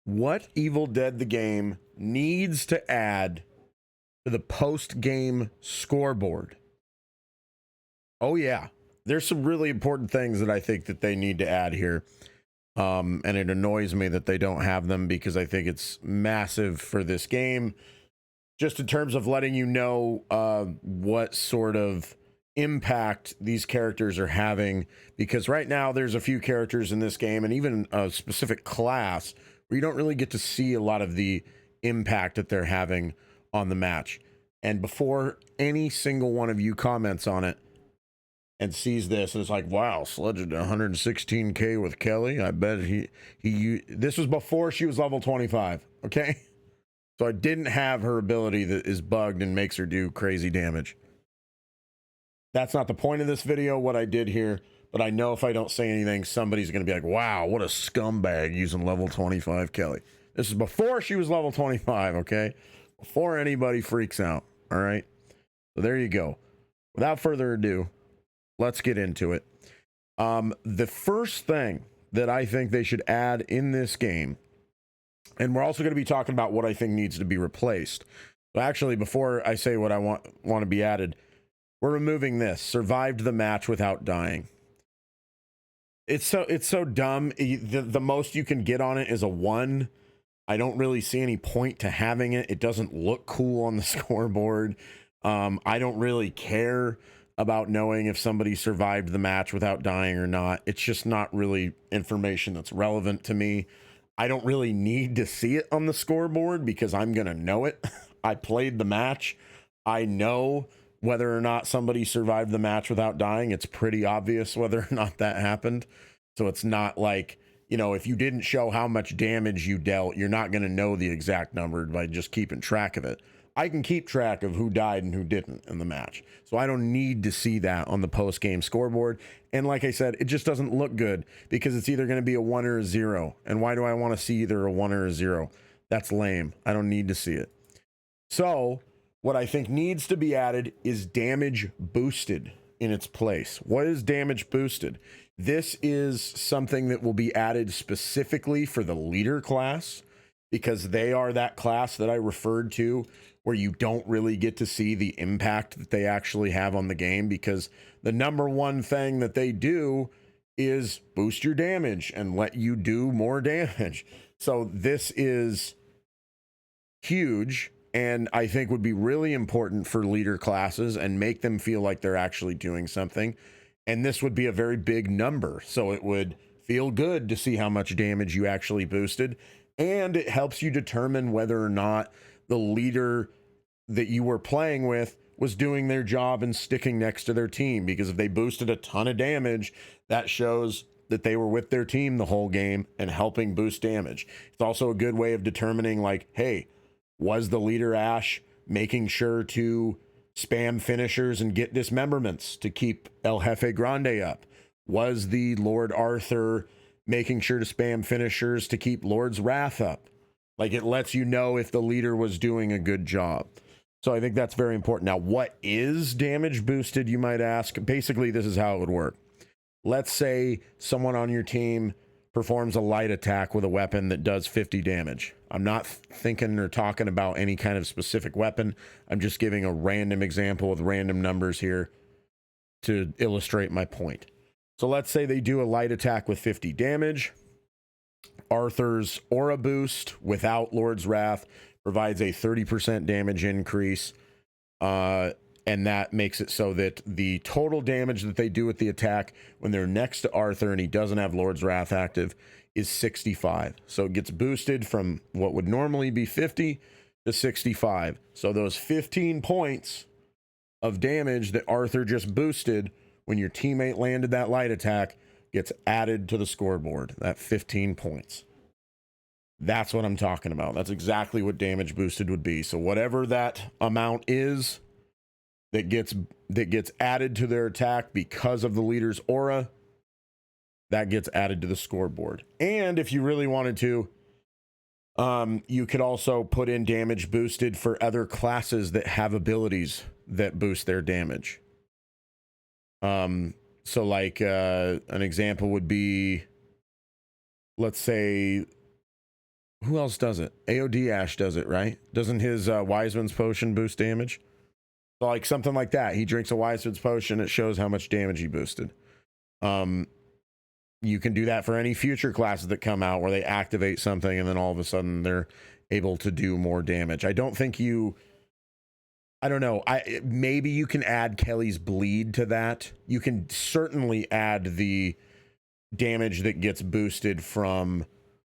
what Evil Dead the game needs to add to the post-game scoreboard. Oh yeah, there's some really important things that I think that they need to add here. And it annoys me that they don't have them because I think it's massive for this game, just in terms of letting you know what sort of impact these characters are having. Because right now there's a few characters in this game and even a specific class where you don't really get to see a lot of the impact that they're having on the match. And before any single one of you comments on it and sees this and it's like, wow, Sledge did 116k with Kelly, I bet this was before she was level 25, okay? So I didn't have her ability that is bugged and makes her do crazy damage. That's not the point of this video, what I did here, but I know if I don't say anything, somebody's going to be like, wow, what a scumbag using level 25 Kelly. This is before she was level 25, okay? Before anybody freaks out, all right? So there you go. Without further ado, let's get into it. The first thing that I think they should add in this game, and we're also going to be talking about what I think needs to be replaced. So actually, before I say what I want to be added, we're removing this. Survived the match without dying. It's so dumb. The most you can get on it is a 1. I don't really see any point to having it. It doesn't look cool on the scoreboard. I don't really care about knowing if somebody survived the match without dying or not. It's just not really information that's relevant to me. I don't really need to see it on the scoreboard because I'm going to know it. I played the match. I know whether or not somebody survived the match without dying. It's pretty obvious whether or not that happened. So it's not like, you know, if you didn't show how much damage you dealt, you're not going to know the exact number by just keeping track of it. I can keep track of who died and who didn't in the match. So I don't need to see that on the post-game scoreboard. And like I said, it just doesn't look good because it's either going to be a 1 or a 0. And why do I want to see either a 1 or a 0? That's lame. I don't need to see it. So what I think needs to be added is damage boosted in its place. What is damage boosted? This is something that will be added specifically for the leader class because they are that class that I referred to where you don't really get to see the impact that they actually have on the game, because the number one thing that they do is boost your damage and let you do more damage. So this is huge, and I think would be really important for leader classes and make them feel like they're actually doing something. And this would be a very big number, so it would feel good to see how much damage you actually boosted, and it helps you determine whether or not the leader that you were playing with was doing their job and sticking next to their team. Because if they boosted a ton of damage, that shows that they were with their team the whole game and helping boost damage. It's also a good way of determining, like, hey, was the leader Ash making sure to spam finishers and get dismemberments to keep El Jefe Grande up? Was the Lord Arthur making sure to spam finishers to keep Lord's Wrath up? Like, it lets you know if the leader was doing a good job. So I think that's very important. Now, what is damage boosted, you might ask? Basically, this is how it would work. Let's say someone on your team performs a light attack with a weapon that does 50 damage. I'm not thinking or talking about any kind of specific weapon. I'm just giving a random example with random numbers here to illustrate my point. So let's say they do a light attack with 50 damage. Arthur's aura boost without Lord's Wrath provides a 30% damage increase. And that makes it so that the total damage that they do with the attack when they're next to Arthur and he doesn't have Lord's Wrath active is 65. So it gets boosted from what would normally be 50 to 65. So those 15 points of damage that Arthur just boosted when your teammate landed that light attack gets added to the scoreboard, that 15 points. That's what I'm talking about. That's exactly what damage boosted would be. So whatever that amount is that gets added to their attack because of the leader's aura, that gets added to the scoreboard. And if you really wanted to, you could also put in damage boosted for other classes that have abilities that boost their damage. So like an example would be, let's say Who else does it? AOD Ash does it, right? Doesn't his Wiseman's potion boost damage? So like something like that. He drinks a Wiseman's potion. It shows how much damage he boosted. You can do that for any future classes that come out where they activate something and then all of a sudden they're able to do more damage. I don't think I don't know. Maybe you can add Kelly's bleed to that. You can certainly add the damage that gets boosted from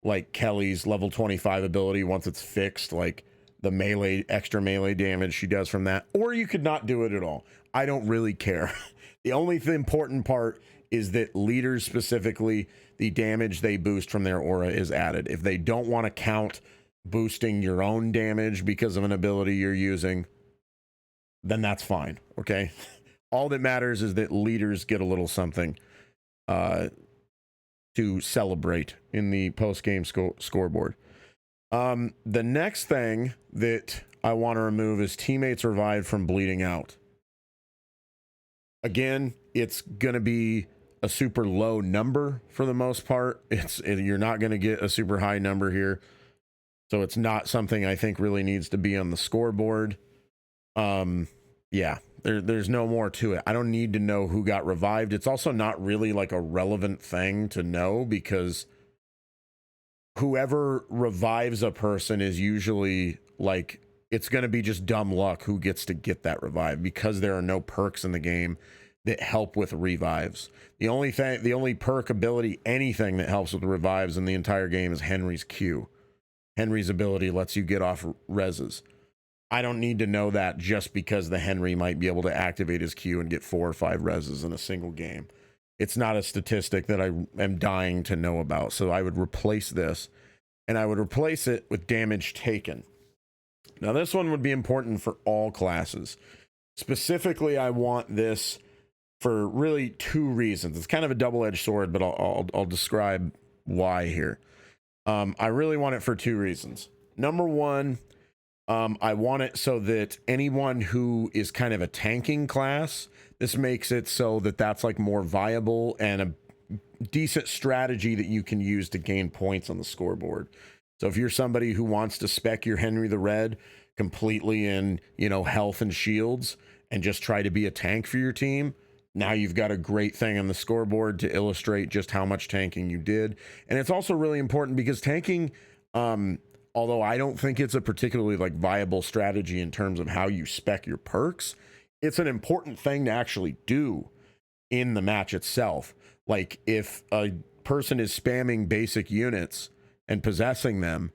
like Kelly's level 25 ability once it's fixed, like the melee, extra melee damage she does from that. Or you could not do it at all. I don't really care. The only important part is that leaders, specifically, the damage they boost from their aura is added. If they don't want to count boosting your own damage because of an ability you're using, then that's fine, okay? All that matters is that leaders get a little something to celebrate in the post-game scoreboard. The next thing that I want to remove is teammates revived from bleeding out. Again, it's going to be a super low number for the most part. You're not going to get a super high number here. So it's not something I think really needs to be on the scoreboard. Yeah, there's no more to it. I don't need to know who got revived. It's also not really like a relevant thing to know because whoever revives a person is usually like, it's going to be just dumb luck who gets to get that revive because there are no perks in the game that help with revives. The only perk ability, anything that helps with revives in the entire game is Henry's Q. Henry's ability lets you get off reses. I don't need to know that just because the Henry might be able to activate his Q and get 4 or 5 reses in a single game. It's not a statistic that I am dying to know about. So I would replace this, and I would replace it with damage taken. Now this one would be important for all classes. Specifically, I want this for really 2 reasons. It's kind of a double-edged sword, but I'll describe why here. I really want it for 2 reasons. Number 1, I want it so that anyone who is kind of a tanking class, this makes it so that that's like more viable and a decent strategy that you can use to gain points on the scoreboard. So if you're somebody who wants to spec your Henry the Red completely in, health and shields and just try to be a tank for your team, now you've got a great thing on the scoreboard to illustrate just how much tanking you did. And it's also really important because tanking, although I don't think it's a particularly viable strategy in terms of how you spec your perks, it's an important thing to actually do in the match itself. Like if a person is spamming basic units and possessing them,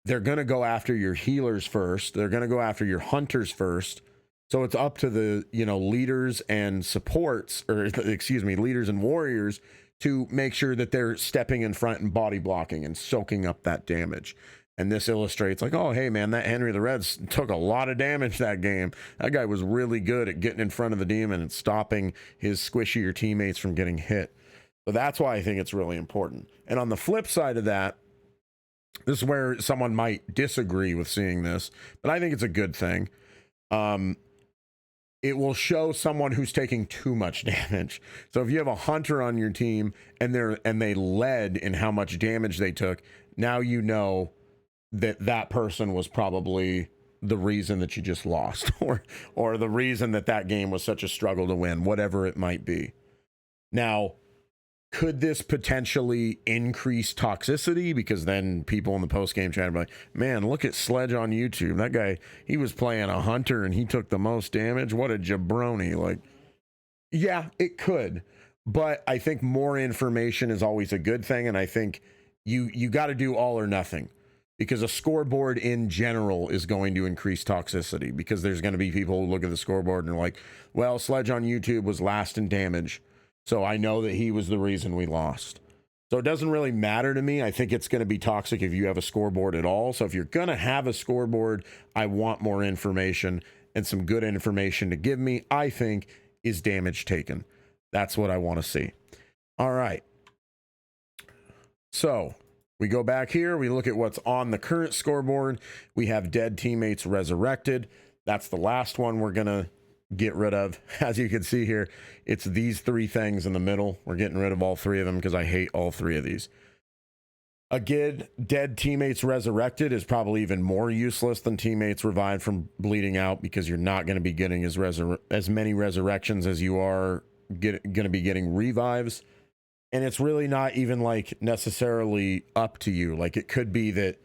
they're going to go after your healers first. They're going to go after your hunters first. So it's up to the, leaders and supports, or excuse me, leaders and warriors to make sure that they're stepping in front and body blocking and soaking up that damage. And this illustrates oh, hey, man, that Henry the Red took a lot of damage that game. That guy was really good at getting in front of the demon and stopping his squishier teammates from getting hit. So that's why I think it's really important. And on the flip side of that, this is where someone might disagree with seeing this, but I think it's a good thing. It will show someone who's taking too much damage. So if you have a hunter on your team and they led in how much damage they took, now you know that person was probably the reason that you just lost, or the reason that game was such a struggle to win, whatever it might be. Now, could this potentially increase toxicity? Because then people in the post-game chat are like, man, look at Sledge on YouTube. That guy, he was playing a hunter and he took the most damage. What a jabroni. Yeah, it could. But I think more information is always a good thing. And I think you got to do all or nothing. Because a scoreboard in general is going to increase toxicity. Because there's going to be people who look at the scoreboard and are like, well, Sledge on YouTube was last in damage, so I know that he was the reason we lost. So it doesn't really matter to me. I think it's going to be toxic if you have a scoreboard at all. So if you're going to have a scoreboard, I want more information, and some good information to give me, I think, is damage taken. That's what I want to see. All right. So we go back here. We look at what's on the current scoreboard. We have dead teammates resurrected. That's the last one we're going to get rid of. As you can see here, it's these 3 things in the middle. We're getting rid of all 3 of them because I hate all 3 of these. Again, dead teammates resurrected is probably even more useless than teammates revived from bleeding out, because you're not going to be getting as many resurrections as you are going to be getting revives. And it's really not even like necessarily up to you. Like, it could be that,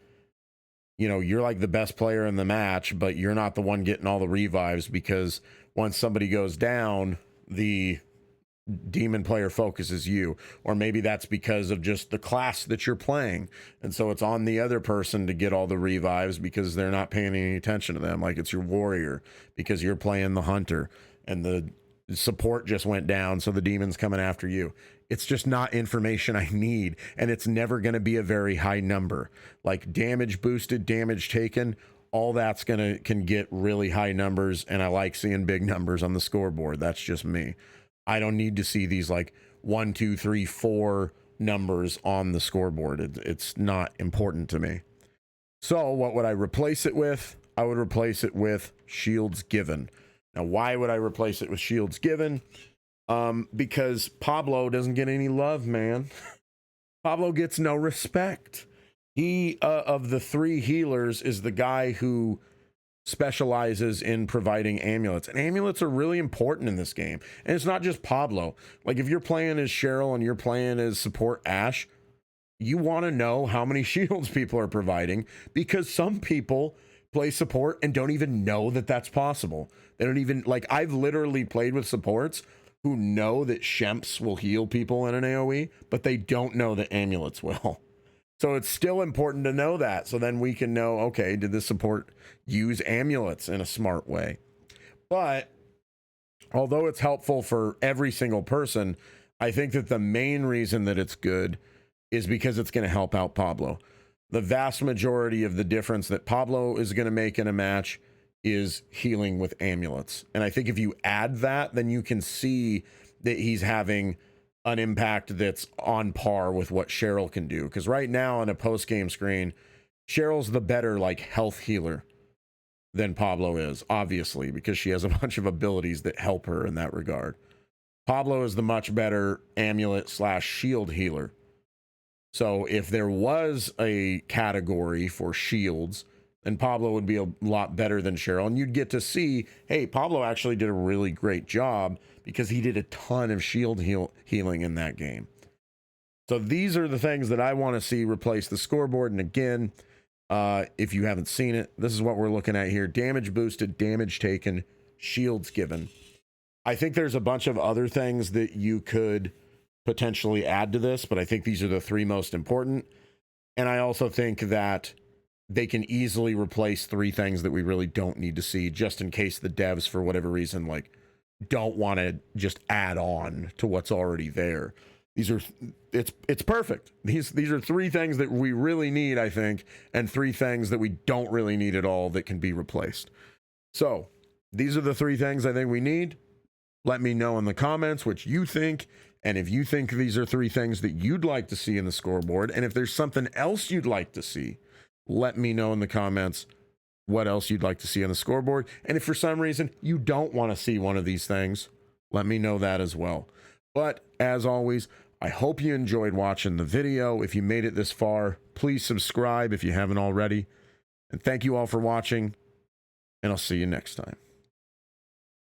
you know, you're like the best player in the match, but you're not the one getting all the revives, because once somebody goes down, the demon player focuses you. Or maybe that's because of just the class that you're playing, and so it's on the other person to get all the revives because they're not paying any attention to them. Like, it's your warrior because you're playing the hunter, and the support just went down, so the demon's coming after you. It's just not information I need, and it's never going to be a very high number. Like, damage boosted, damage taken, all that's can get really high numbers, and I like seeing big numbers on the scoreboard. That's just me. I don't need to see these like 1, 2, 3, 4 numbers on the scoreboard. It's not important to me. So what would I replace it with? I would replace it with shields given. Now, why would I replace it with shields given? Because Pablo doesn't get any love, man. Pablo gets no respect. He, of the 3 healers, is the guy who specializes in providing amulets, and amulets are really important in this game. And it's not just Pablo. Like, if you're playing as Cheryl and you're playing as support Ash, you want to know how many shields people are providing, because some people play support and don't even know that that's possible. They don't even, like, I've literally played with supports who know that Shemps will heal people in an AoE, but they don't know that amulets will. So it's still important to know that, so then we can know, okay, did the support use amulets in a smart way? But although it's helpful for every single person, I think that the main reason that it's good is because it's going to help out Pablo. The vast majority of the difference that Pablo is going to make in a match is healing with amulets. And I think if you add that, then you can see that he's having an impact that's on par with what Cheryl can do. Because right now on a post-game screen, Cheryl's the better like health healer than Pablo is, obviously, because she has a bunch of abilities that help her in that regard. Pablo is the much better amulet / shield healer. So if there was a category for shields, then Pablo would be a lot better than Cheryl. And you'd get to see, hey, Pablo actually did a really great job because he did a ton of shield healing in that game. So these are the things that I want to see replace the scoreboard. And again, if you haven't seen it, this is what we're looking at here. Damage boosted, damage taken, shields given. I think there's a bunch of other things that you could potentially add to this, but I think these are the 3 most important. And I also think that they can easily replace 3 things that we really don't need to see, just in case the devs, for whatever reason, like, don't want to just add on to what's already there. These are, it's perfect. These are 3 things that we really need, I think, and 3 things that we don't really need at all that can be replaced. So these are the 3 things I think we need. Let me know in the comments what you think, and if you think these are 3 things that you'd like to see in the scoreboard, and if there's something else you'd like to see, let me know in the comments what else you'd like to see on the scoreboard. And if for some reason you don't want to see one of these things, let me know that as well. But as always, I hope you enjoyed watching the video. If you made it this far, please subscribe if you haven't already. And thank you all for watching, and I'll see you next time.